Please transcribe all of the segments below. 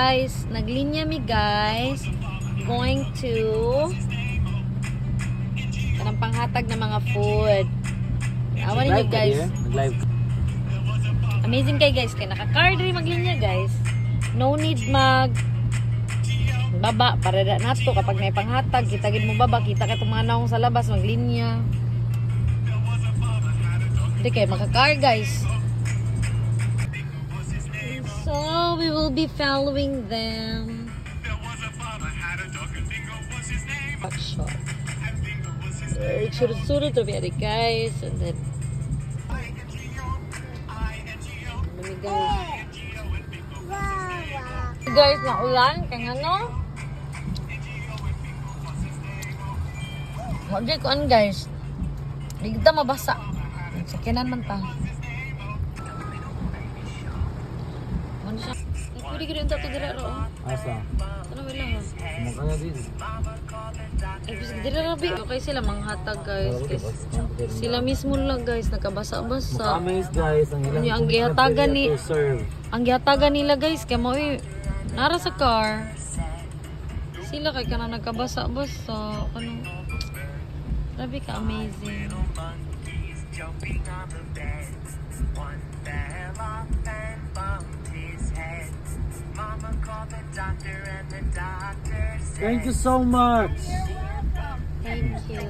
Guys, naglinya mi guys. Going to kanang panghatag ng mga food. Awan ninyo guys. Nag-live. Amazing kay guys. Kaya naka-car rin maglinya guys. No need baba para nato kapag may panghatag. Kita gid mo baba. Kita kay mga naong sa labas maglinya. Hindi kayo maka-car guys. So, we will be following them. Action. Surut-surut to very guys. And then, guys, na ulan. Kaya ano? Wag ko an guys. Hindi kita mabasa. Sakinan man ta. Ano siya? Pwede ka rin ito dira ro. Asa? Ano wala ha? Makanya din. Ay, bisig dira rabi. Okay sila manghatag guys. Sila mismo lang guys. Nagkabasa-basa. Makamis guys. Ang ilang Ang gihatagan ni to serve. ang gihatagan nila guys kay mo nara sa car. Sila kay kana nagkabasa-basa. Kanang grabe ka amazing. Thank you so much. Thank you.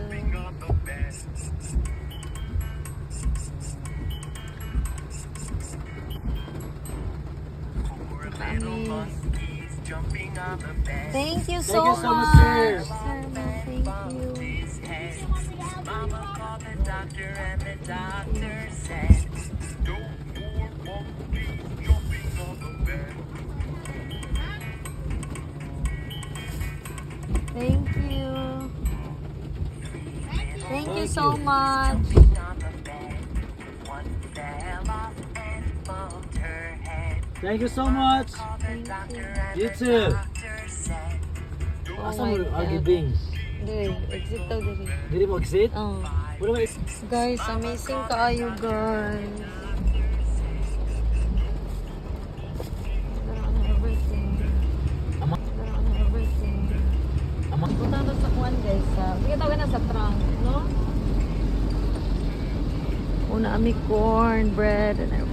Thank you so Thank you so much, much. sir. Thank you. Thank you. Thank you so much. Thank you so much. You too. Oh Asa my mo God. agibing? Diri, exit daw diri. Dili mo exit? Oh. Wala ba? Guys, amazing kaayo guys. Pero ano everything. Ama. Pero ano everything. Ama. Punta na sa kuan guys. Sige tawag na sa trunk, no? Una ami corn, bread, and everything.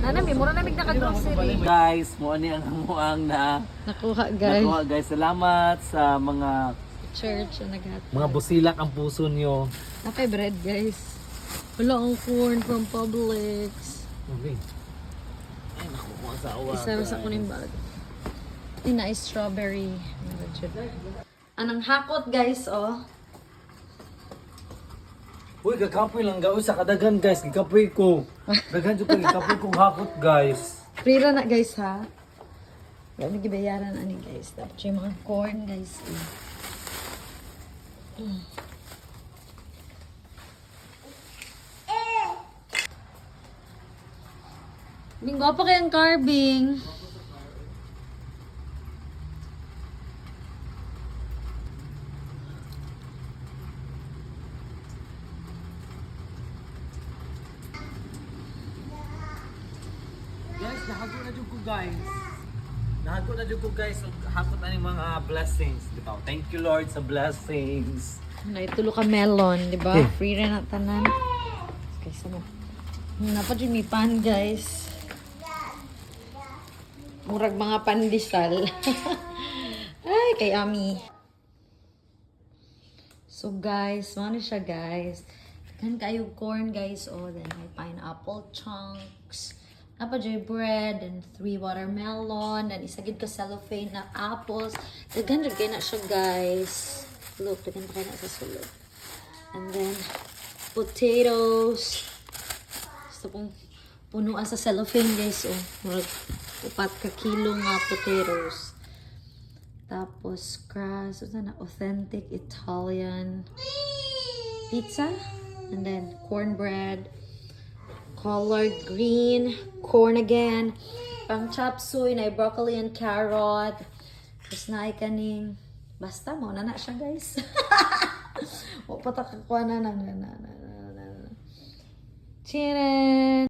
Nanami, mura namig naka-grocery. Guys, mo ani ang amuang na Nakuha guys. nakuha guys. Salamat sa mga Church na naghatag. mga busilak ang puso nyo. Napay bread guys. Wala ang corn from Publix. Okay. Ay, nakuha sa awa. Isa sa kuning bag. Ina is strawberry. Anang hakot guys, oh. Uy, kakapoy lang gawin sa kadagan guys. Kikapoy ko. Dagan dyan ko, kikapoy kong hakot guys. Free ra na guys ha. Yan may gibayaran ani guys. Dapat yung mga corn guys. Binggo pa kayang carving. Guys, nahago na dyan ko guys. Nahago na dyan ko guys. Hakot na yung mga blessings. Bitaw. Thank you Lord sa blessings. Naitulo ka melon, di ba? Okay. Free rin na tanan. Okay, so napad yung may pan, guys. Murag mga pandesal. Ay, kay Ami. So, guys, ano siya, guys? Kan kayo corn, guys. Oh, then may pineapple chunks. Napad yung bread, and 3 watermelon, and isagid ka cellophane na apples. Daghan rin kayo na siya, guys. Look, daghan pa kayo na sa sulod. And then, potatoes. Gusto pong punuan sa cellophane, guys. Oh, murag 4 ka kilo nga potatoes. Tapos, crust. What's that? Authentic Italian pizza. And then, cornbread. Collard green. Corn again. Pang chop suey na broccoli and carrot. Tapos na kaning basta mo na siya guys. O patakakuha na. Chiren!